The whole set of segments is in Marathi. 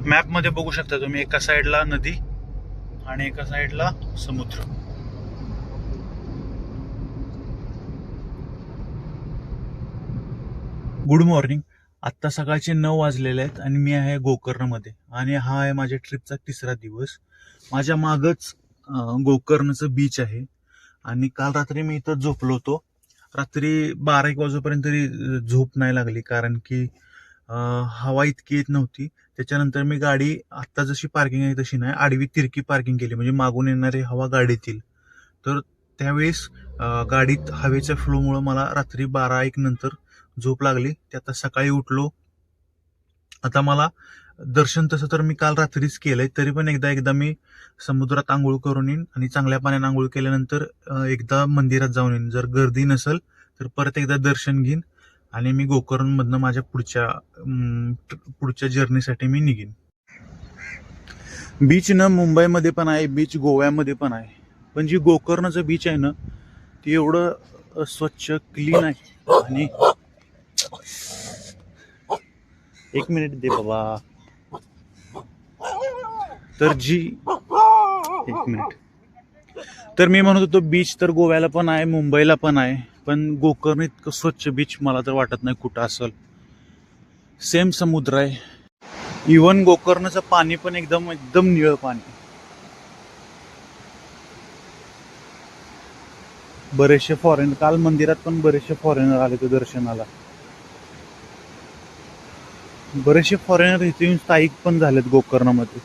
मॅपमध्ये बघू शकता तुम्ही, एका साईडला नदी आणि एका साईडला समुद्र. Good morning. आत्ता सकाळचे 9 वाजलेले आहेत आणि मी आहे गोकर्णमध्ये आणि हा आहे माझ्या ट्रिपचा 3रा दिवस. माझ्या मागच गोकर्णचं बीच आहे आणि काल रात्री मी इथं झोपलो होतो. रात्री 12-1 वाजेपर्यंत तरी झोप नाही लागली, कारण की हवा इतकी येत नव्हती. त्याच्यानंतर मी गाडी आत्ता जशी पार्किंग आहे तशी नाही, आडवी तिरकी पार्किंग केली, म्हणजे मागून येणारी हवा गाडीत येईल. तर त्यावेळेस गाडीत हवेच्या फ्लोमुळं मला रात्री 12-1 नंतर झोप लागली. ते आता सकाळी उठलो. आता मला दर्शन तसं तर मी काल रात्रीच केलंय, तरी पण एकदा मी समुद्रात आंघोळ करून येईन आणि चांगल्या पाण्याने आंघोळ केल्यानंतर एकदा मंदिरात जाऊन येईन. जर गर्दी नसेल तर परत एकदा दर्शन घेईन आणि मी गोकर्णमधनं माझ्या पुढच्या जर्नीसाठी मी निघीन. बीच ना मुंबईमध्ये पण आहे, बीच गोव्यामध्ये पण आहे, पण जी गोकर्णचं बीच आहे ना ती एवढं स्वच्छ क्लीन आहे. आणि 1 मिनिट दे बाबा. तर 1 मिनिट. तर मी म्हणत होतो बीच तर गोव्याला पण आहे, मुंबईला पण आहे, पण गोकर्ण इतकं स्वच्छ बीच मला तर वाटत नाही कुठं असेल. सेम समुद्र आहे. इवन गोकर्णचं पाणी पण एकदम निळं पाणी. बरेचसे फॉरेनर काल मंदिरात पण बरेचसे फॉरेनर आले ते दर्शनाला. बरेचसे फॉरेनर इथे येऊन स्थायिक पण झालेत गोकर्णमध्ये.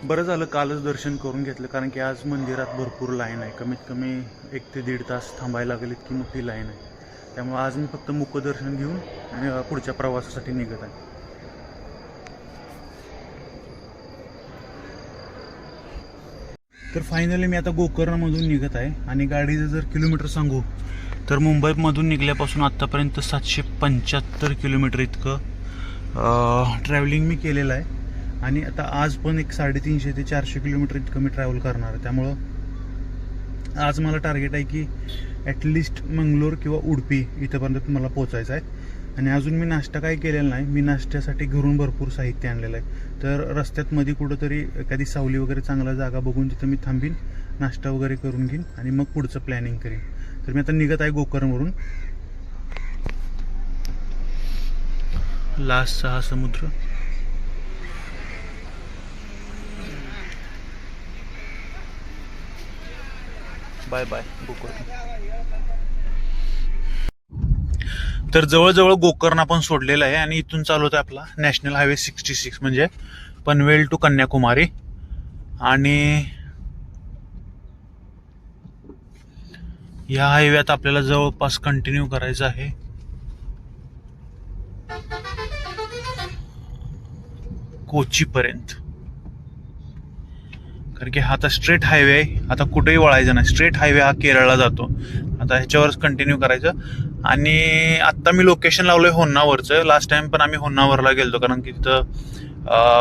बरं झालं कालच दर्शन करून घेतलं, कारण की आज मंदिरात भरपूर लाईन आहे. कमीत कमी 1 ते 1.5 तास थांबायला लागेल, इतकी मोठी लाईन आहे. त्यामुळे आज मी फक्त मुखदर्शन घेऊन पुढच्या प्रवासासाठी निघत आहे. तर फायनली मी आता गोकर्णमधून निघत आहे आणि गाडीचं जर किलोमीटर सांगू तर मुंबईमधून निघल्यापासून आत्तापर्यंत 775 किलोमीटर इतकं ट्रॅव्हलिंग मी केलेलं आहे. आणि आता आज पण एक 350 ते 400 किलोमीटर इतकं मी ट्रॅव्हल करणार आहे. त्यामुळं आज मला टार्गेट आहे की ॲटलिस्ट मंगलोर किंवा उडपी इथंपर्यंत मला पोचायचं आहे. आणि अजून मी नाश्ता काही केलेला नाही. मी नाश्त्यासाठी घरून भरपूर साहित्य आणलेलं आहे. तर रस्त्यात मध्ये कुठंतरी एखादी सावली वगैरे चांगला जागा बघून तिथं मी थांबीन, नाश्ता वगैरे करून घेईन आणि मग पुढचं प्लॅनिंग करीन. तर मी आता निघत आहे गोकर्णवरून. लास्टचा हा समुद्र. Bye bye Gokarna. तर जवळजवळ गोकर्ण आपण सोडलेलं आहे आणि इथून चालू होतं आपला नॅशनल हायवे 66, म्हणजे पनवेल टू कन्याकुमारी. आणि या हायवेत आपल्याला जवळपास कंटिन्यू करायचं आहे कोची पर्यंत, कारण की हा आता स्ट्रेट हायवे आहे. आता कुठेही वळायचं नाही, स्ट्रेट हायवे हा केरळला जातो. आता ह्याच्यावरच कंटिन्यू करायचं. आणि आत्ता मी लोकेशन लावलंय होन्नावरचं. लास्ट टाइम पण आम्ही होन्नावरला गेलतो, कारण की तिथं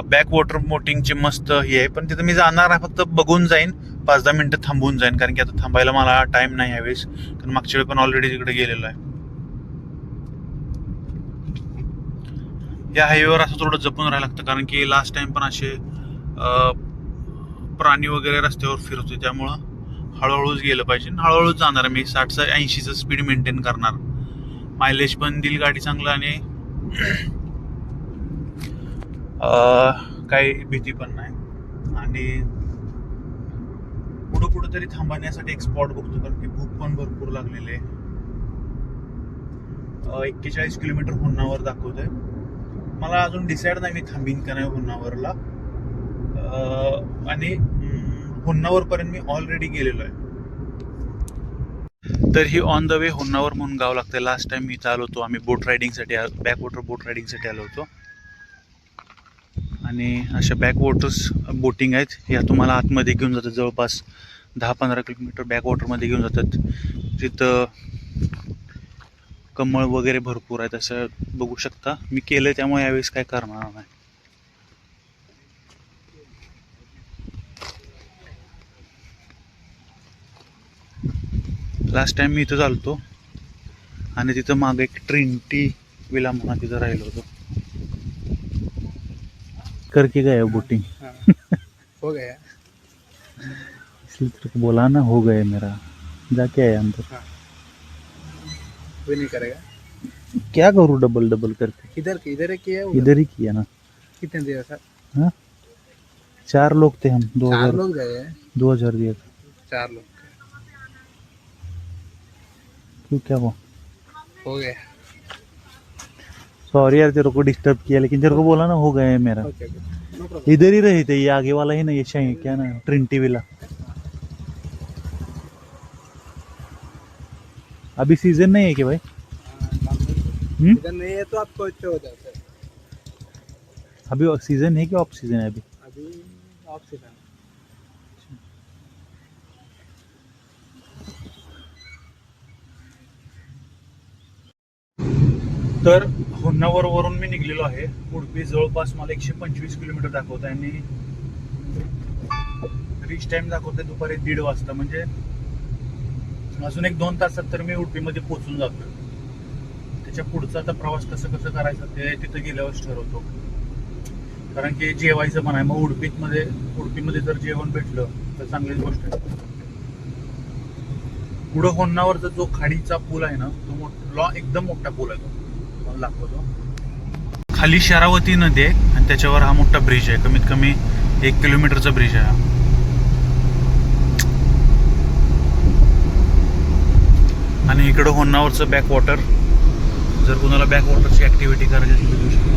बॅक वॉटर बोटिंगची मस्त हे आहे. पण तिथं मी जाणार आहे, फक्त बघून जाईन, 5-10 मिनिटं थांबून जाईन, कारण की आता थांबायला मला टाइम नाही यावेळेस, कारण मागच्या वेळी पण ऑलरेडी तिकडे गेलेलो आहे. या हायवेवर असं थोडं जपून राहायला लागतं, कारण की लास्ट टाइम पण असे प्राणी वगैरे रस्त्यावर फिरतो. त्यामुळं हळूहळूच गेलं पाहिजे. हळूहळूच जाणार. मी 60-80चं स्पीड मेंटेन करणार. मायलेज पण देईल गाडी चांगलं आणि काही भीती पण नाही. आणि पुढं तरी थांबण्यासाठी एक स्पॉट बघतो, कारण की भूक पण भरपूर लागलेली आहे. 41 किलोमीटर होन्नावर दाखवत आहे. मला अजून डिसाईड नाही मी थांबीन का नाही होन्नावरला. आणि होन्नावर पर्यंत मी ऑलरेडी गेलेलो आहे. तर ही ऑन द वे होन्नावर म्हणून गाव लागतं. लास्ट टाइम मी इथं आलो होतो, आम्ही बोट रायडिंगसाठी, बॅक वॉटर बोट रायडिंगसाठी आलो होतो. आणि अशा बॅक वॉटर्स बोटिंग आहेत, ह्या तुम्हाला आतमध्ये घेऊन जातात. जवळपास 10-15 किलोमीटर बॅकवॉटरमध्ये घेऊन जातात. तिथं कमळ वगैरे भरपूर आहेत असं बघू शकता. मी केलं त्यामुळे यावेळेस काय करणार नाही. लास्ट टाइम मी इथं चालतो आणि तिथं मागे एक ट्रिनिटी विला म्हणून तिथं राहिलो होतो. करके गए बोटिंग. हो गया इसलिए तेरे को बोला ना, हो गए मेरा, जाके आया अंदर. कोई नहीं करेगा. क्या करूँ डबल डबल करके. इधर ही किया. इधर ही किया ना. कितने दिया सर? हाँ 4 लोग थे हम. 4 लोग गए हैं. 2000 दिया था. 4 लोग क्यों, क्या हुआ? हो गया. सॉरी यार तेरे को डिस्टर्ब किया, लेकिन तेरे को बोला ना हो गए मेरा. Okay no problem. इधर ही रहे थे, ये आगे वाला ही ना, ये शाही क्या ना, ट्रिनिटी विला. अभी सीजन नहीं है कि भाई? इधर नहीं है तो आपको अच्छा हो जाता है. अभी सीजन है कि ऑफ सीजन है? अभी ऑफ सीजन. तर होन्नावर वरून मी निघलेलो आहे. उडपी जवळपास मला 125 किलोमीटर दाखवत आहे आणि रीच टाइम दाखवत आहे दुपारी 1:30 वाजता. म्हणजे अजून 1-2 तासात तर मी उडपीमध्ये पोहोचून जातो. त्याच्या पुढचा आता प्रवास कसं करायचा ते तिथं गेल्यावरच ठरवतो. कारण की जेवायचं पण आहे. मग उडपीमध्ये जर जेवण भेटलं तर चांगलीच गोष्ट आहे. पुढं होन्नावरचा जो खाडीचा पूल आहे ना, तो एकदम मोठा पूल आहे. तो लागतो. खाली शरावती नदी आहे आणि त्याच्यावर हा मोठा ब्रिज आहे. कमीत कमी 1 किलोमीटरचा ब्रिज आहे. आणि इकडं होन्नावरचं बॅकवॉटर. जर कोणाला बॅकवॉटरची ऍक्टिव्हिटी करायची असेल तर देऊ शकतो.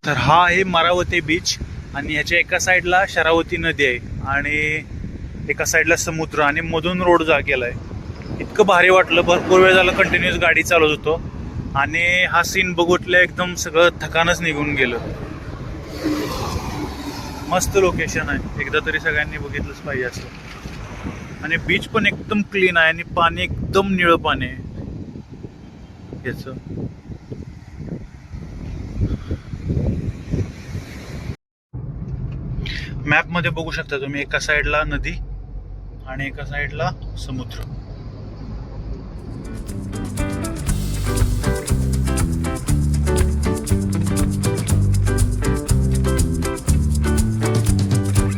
तर हा आहे मरावती बीच आणि याच्या एका साईडला शरावती नदी आहे आणि एका साईडला समुद्र आणि मधून रोड गेलाय. इतकं भारी वाटलं. भरपूर वेळ झालं कंटिन्युअस गाडी चालवत होतो आणि हा सीन बघितलं एकदम सगळं थकानच निघून गेलं. मस्त लोकेशन आहे. एकदा तरी सगळ्यांनी बघितलंच पाहिजे असं. आणि बीच पण एकदम क्लीन आहे आणि पाणी एकदम निळं पाणी आहे याचं. मॅप मध्ये बघू शकता तुम्ही, एका साईडला नदी आणि एका साईडला समुद्र.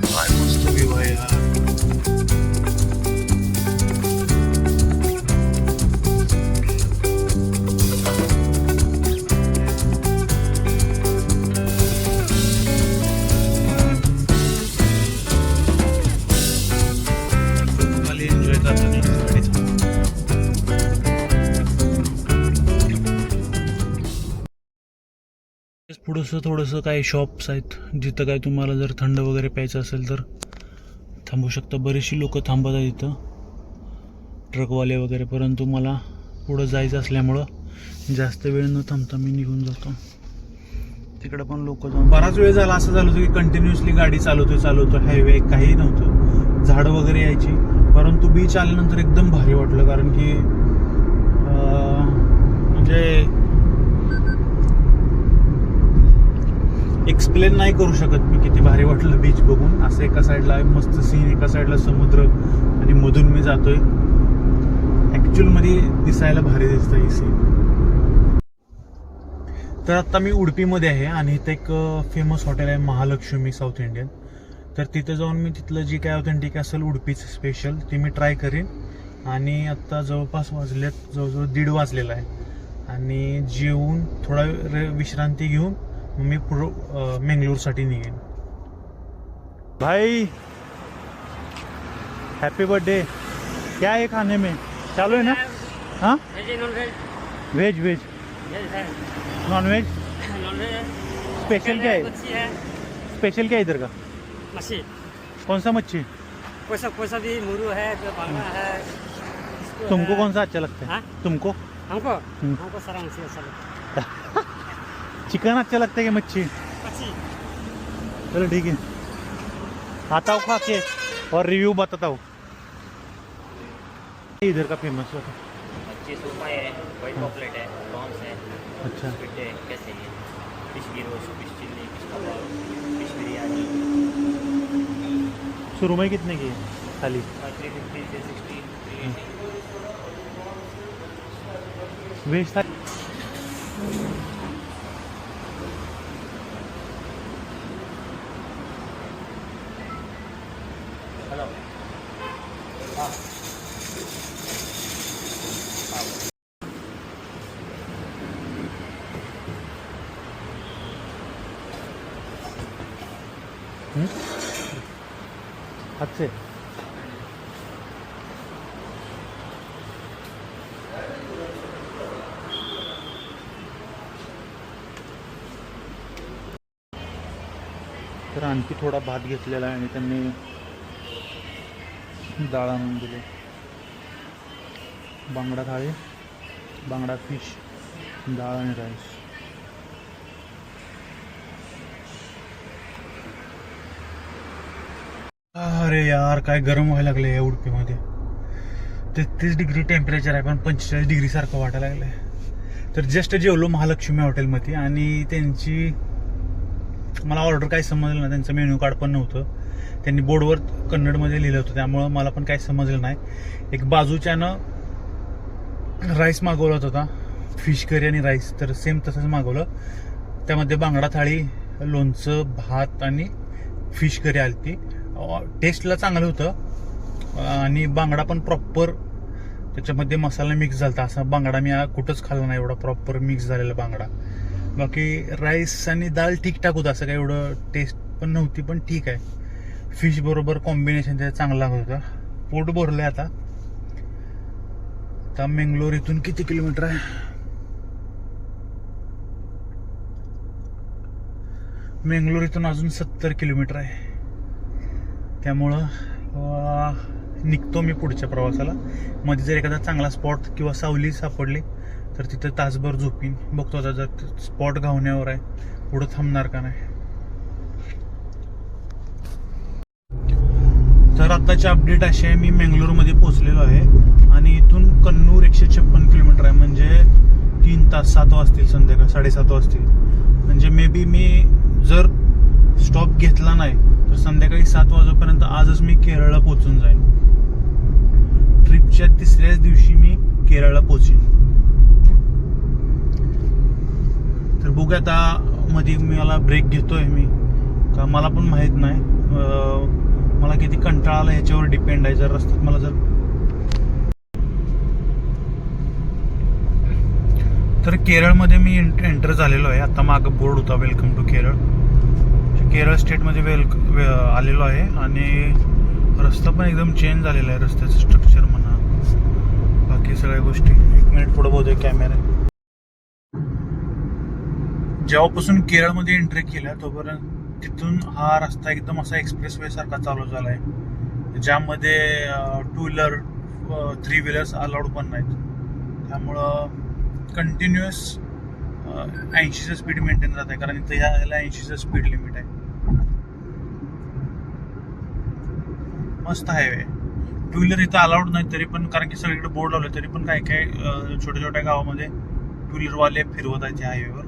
काय मस्त व्ह्यू आहे यार. पुढंसं थोडंसं काही शॉप्स आहेत जिथं काय तुम्हाला जर थंड वगैरे प्यायचं असेल तर थांबू शकता. बरीचशी लोक थांबत आहेत इथं, ट्रकवाले वगैरे. परंतु मला पुढं जायचं असल्यामुळं जास्त वेळ न थांबता मी निघून जातो. तिकडं पण लोक जाऊन बराच वेळ झाला. असं झालं होतं की कंटिन्युअसली गाडी चालवतो. हायवे काही नव्हतं, झाडं वगैरे यायची. परंतु बीच आल्यानंतर एकदम भारी वाटलं. कारण की म्हणजे एक्सप्लेन नाही करू शकत मी किती भारी वाटलं बीच बघून. असं एका साईडला मस्त सीन, एका साईडला समुद्र आणि मधून मी जातोय. ऍक्च्युअल मध्ये दिसायला भारी दिसतं ही सीन. तर आता मी उडपीमध्ये आहे आणि इथं एक फेमस हॉटेल आहे महालक्ष्मी साऊथ इंडियन. तर तिथं जाऊन मी तिथलं जी काय ऑथेंटिक असेल उडपीचं स्पेशल ते मी ट्राय करेन. आणि आत्ता जवळपास जवळजवळ 1:30 वाजलेला आहे आणि जेवून थोडा विश्रांती घेऊन मैं मैंगलोर साठी निघेन. भाई हैप्पी बर्थडे. क्या है खाने में? चालू है ना? हाँ veg veg non veg. Special क्या है? स्पेशल क्या है इधर का? मच्छी. कौन सा मच्छी? कोई सा भी मुरू है, जो बांगड़ा है. तुमको कौन सा अच्छा लगता है? हाँ? तुमको? हमको सारा मछली अच्छा लगता है. चिकन अच्छा लगता है कि मच्छी? मच्छी। चलो ठीक है, आता हूँ खा के और रिव्यू बताता हूँ। इधर का फेमस होता मच्छी सुरमई है, वाइट पॉपलेट है, प्रॉन्स है, अच्छा। फिट है, कैसे है, fish Girish, fish chilli, fish कबाब, फिश बिरयानी, सुरमई कितने की है थाली? 350 से 60, 380। वेज थाली हेलो, हाँ अच्छे। तर आणखी थोडा भात घेतलेला आहे आणि त्यांनी डाळ आणून दिले. बांगडा थाळी, बांगडा फिश, डाळ आणि राईस. अरे यार काय गरम व्हायला लागले या उडपीमध्ये. 33 डिग्री टेम्परेचर आहे पण 45 डिग्री सारखं वाटायला लागलंय. तर जस्ट जेवलो महालक्ष्मी हॉटेलमध्ये आणि त्यांची मला ऑर्डर काही समजलं नाही. त्यांचं मेन्यू कार्ड पण नव्हतं. त्यांनी बोर्डवर कन्नडमध्ये लिहिलं होतं त्यामुळं मला पण काही समजलं नाही. एक बाजूच्यानं राईस मागवला होता, फिश करी आणि राईस, तर सेम तसंच मागवलं. त्यामध्ये बांगडा थाळी, लोणचं, भात आणि फिश करी आली ती. टेस्टला चांगलं होतं आणि बांगडा पण प्रॉपर त्याच्यामध्ये मसाला मिक्स झाला. असा बांगडा मी कुठंच खाल्ला नाही एवढा प्रॉपर मिक्स झालेला बांगडा. बाकी राईस आणि डाळ ठीकठाक होतं, असं काही एवढं टेस्ट पण नव्हती पण ठीक आहे. फिश बरोबर कॉम्बिनेशन त्याचं चांगलं लागत होतं. पोट भरलंय आता. आता मंगलोर इथून किती किलोमीटर आहे? मंगलोर इथून अजून 70 किलोमीटर आहे. त्यामुळं निघतो मी पुढच्या प्रवासाला. मध्ये जर एखादा चांगला स्पॉट किंवा सावली सापडली तर तिथं तासभर झोपीन. बघतो आता, जर स्पॉट घावण्यावर आहे पुढं थांबणार का नाही. तर आताची अपडेट अशी आहे, मी मंगलोरमध्ये पोहोचलेलो आहे आणि इथून कन्नूर 156 किलोमीटर आहे. म्हणजे 3 तास, 7 वाजतील संध्याकाळ, 7:30 वाजतील. म्हणजे मे बी मी जर स्टॉप घेतला नाही तर संध्याकाळी 7 वाजेपर्यंत आजच मी केरळला पोहोचून जाईन. ट्रिपच्या 3ऱ्याच दिवशी मी केरळला पोहोचेन. तर बघूया आता मध्ये मला ब्रेक घेतोय मी का मला पण माहित नाही. मला किती कंटाळा आला ह्याच्यावर डिपेंड आहे. जर रस्त्यात मला जर तर केरळमध्ये मी एंटर झालेलो आहे. आता मागं बोर्ड होता वेलकम टू केरळ. केरळ स्टेटमध्ये आलेलो आहे आणि रस्ता पण एकदम चेंज झालेला आहे. रस्त्याचं स्ट्रक्चर म्हणा, बाकी सगळ्या गोष्टी. 1 मिनिट पुढे बघतोय कॅमेरा. जेव्हापासून केरळमध्ये एंट्री केल्या तोपर्यंत तिथून हा रस्ता एकदम असा एक्सप्रेस वे सारखा चालू झाला आहे, ज्यामध्ये 2 व्हीलर 3 व्हीलर्स अलाउड पण नाहीत. त्यामुळं कंटिन्युअस 80चं स्पीड मेंटेन राहत आहे, कारण इथं ह्याला 80चं स्पीड लिमिट आहे. मस्त हायवे. 2 व्हीलर इथं अलाउड नाही तरी पण, कारण की सगळीकडे बोर्ड लावले तरी पण काय काय छोट्या छोट्या गावामध्ये 2 व्हीलरवाले फिरवत आहेत या हायवेवर.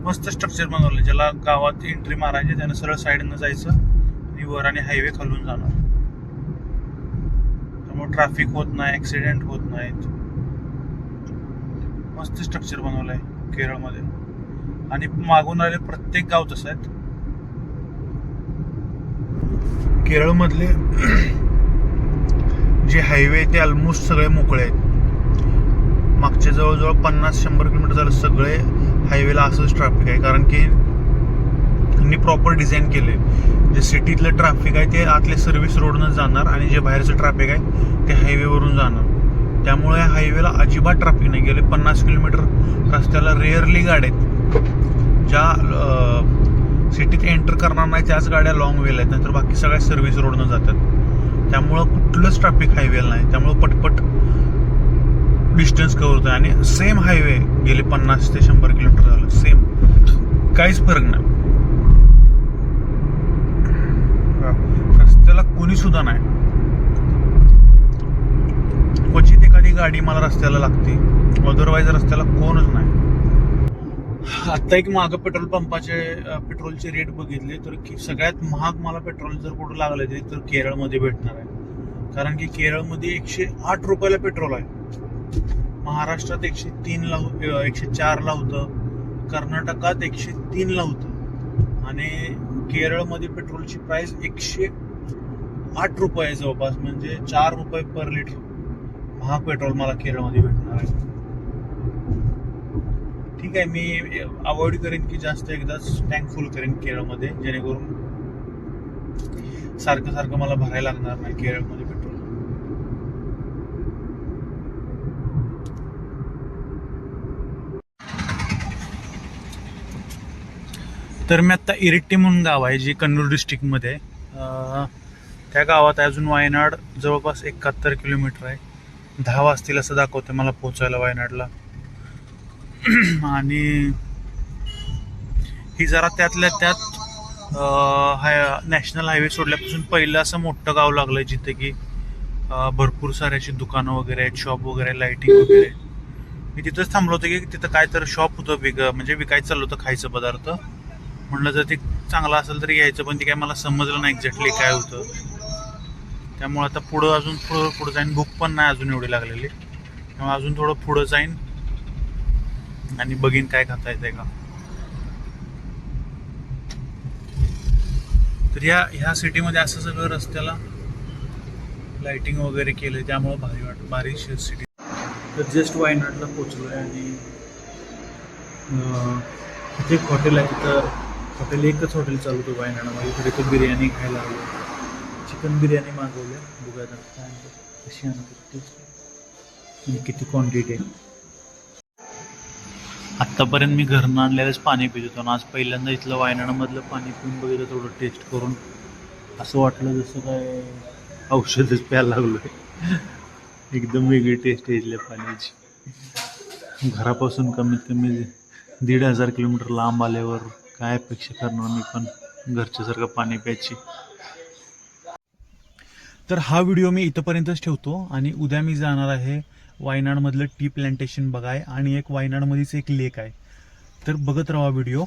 मस्त स्ट्रक्चर बनवलं. ज्याला गावात एंट्री मारायची त्यानं सरळ साईडनं जायचं आणि वर आणि हायवे खालून जाणार. त्यामुळे ट्रॅफिक होत नाही, ऍक्सिडेंट होत नाहीत. मस्त स्ट्रक्चर बनवलं आहे केरळमध्ये आणि मागून आलेले प्रत्येक गाव तसं आहेत. केरळमधले जे हायवे ते ऑलमोस्ट सगळे मोकळे आहेत. मागचे जवळजवळ 50-100 किलोमीटर झालं सगळे हायवेला असंच ट्रॅफिक आहे, कारण की त्यांनी प्रॉपर डिझाईन केले. जे सिटीतलं ट्रॅफिक आहे ते आतल्या सर्व्हिस रोडनं जाणार आणि जे बाहेरचं ट्रॅफिक आहे ते हायवेवरून जाणार. त्यामुळे हायवेला अजिबात ट्रॅफिक नाही. गेले 50 किलोमीटर रस्त्याला रेअरली गाड्या आहेत. ज्या सिटीत एंटर करणार नाही त्याच गाड्या लॉंग वेला आहेत, नाहीतर बाकी सगळ्या सर्व्हिस रोडनं जातात. त्यामुळं कुठलंच ट्रॅफिक हायवेला नाही. त्यामुळं पटपट डिस्टन्स कव्हर होतं आणि सेम हायवे गेले 50 ते 100 किलोमीटर झालं, सेम, काहीच फरक नाही. रस्त्याला कोणी सुद्धा नाही. क्वचित एखादी गाडी मला रस्त्याला लागते, अदरवाईज रस्त्याला कोणच नाही. आता एक मागं पेट्रोल पंपाचे पेट्रोलचे रेट बघितले तर सगळ्यात महाग मला पेट्रोल जर कुठं लागलं तरी तर केरळमध्ये भेटणार आहे. कारण की केरळमध्ये 108 रुपयाला पेट्रोल आहे. महाराष्ट्रात 104 ला होतं, कर्नाटकात 103 ला होतं आणि केरळमध्ये पेट्रोलची प्राइस 108 रुपये आहे जवळपास, म्हणजे 4 रुपये पर लिटर महाग पेट्रोल मला केरळमध्ये भेटणार आहे. ठीक आहे, मी अवॉइड करेन की जास्त एकदाच टँक फुल करेन केरळमध्ये, जेणेकरून सारखं सारखं मला भरायला लागणार नाही केरळमध्ये पेट्रोल. तर मी आता इरिट्टी म्हणून गाव आहे जे कन्नूर डिस्ट्रिक्टमध्ये आहे. त्या गावात अजून वायनाड जवळपास 71 किलोमीटर आहे. 10 वाजतील असं दाखवते मला पोहोचायला वायनाडला. आणि ही जरा त्यातल्या त्यात नॅशनल हायवे सोडल्यापासून पहिलं असं मोठं गाव लागलंय जिथे की भरपूर साऱ्याची दुकानं वगैरे आहेत, शॉप वगैरे, लाईटिंग वगैरे. मी तिथंच थांबलो होतो की तिथं काय तर शॉप होतं म्हणजे विकायचं चाललं होतं खायचं पदार्थ. म्हणलं जर ते चांगलं असेल तर यायचं, पण ते काय मला समजलं नाही एक्झॅक्टली काय होतं. त्यामुळे आता पुढं अजून पुढं जाईन. भूक पण नाही अजून एवढी लागलेली, त्यामुळे अजून थोडं पुढं जाईन आणि बघीन काय खाता येतंय का. तर ह्या सिटीमध्ये असं सगळं रस्त्याला लाइटिंग वगैरे केलं, त्यामुळे भारी सिटी. तर जस्ट वायनाडला पोचलोय आणि तिथे एक हॉटेल आहे. तिथं हॉटेल एकच हॉटेल चालू होतं वायनाडमध्ये. तिथे बिर्याणी खायला आलो, चिकन बिर्याणी मागवली. बघूया काय कशी आणते आणि किती क्वांटिटी आहे. आत्तापर्यंत मी घरनं आणलेलंच पाणी पित होतो, आज पहिल्यांदा इथलं वायनाडमधलं पाणी पिऊन बघितलं, थोडं टेस्ट करून असं वाटलं जसं काय औषधच प्यायला लागलो आहे. एकदम वेगळी टेस्ट आहे इथल्या पाण्याची. घरापासून कमीत कमी 1,500 किलोमीटर लांब आल्यावर काय अपेक्षा करणार मी पण घरच्यासारखं पाणी प्यायची. तर हा व्हिडिओ मी इथंपर्यंतच ठेवतो आणि उद्या मी जाणार आहे वायनाडमधलं टी प्लॅन्टेशन बघाय आणि एक वायनाडमध्येच एक लेक आहे. तर बघत राहा व्हिडिओ.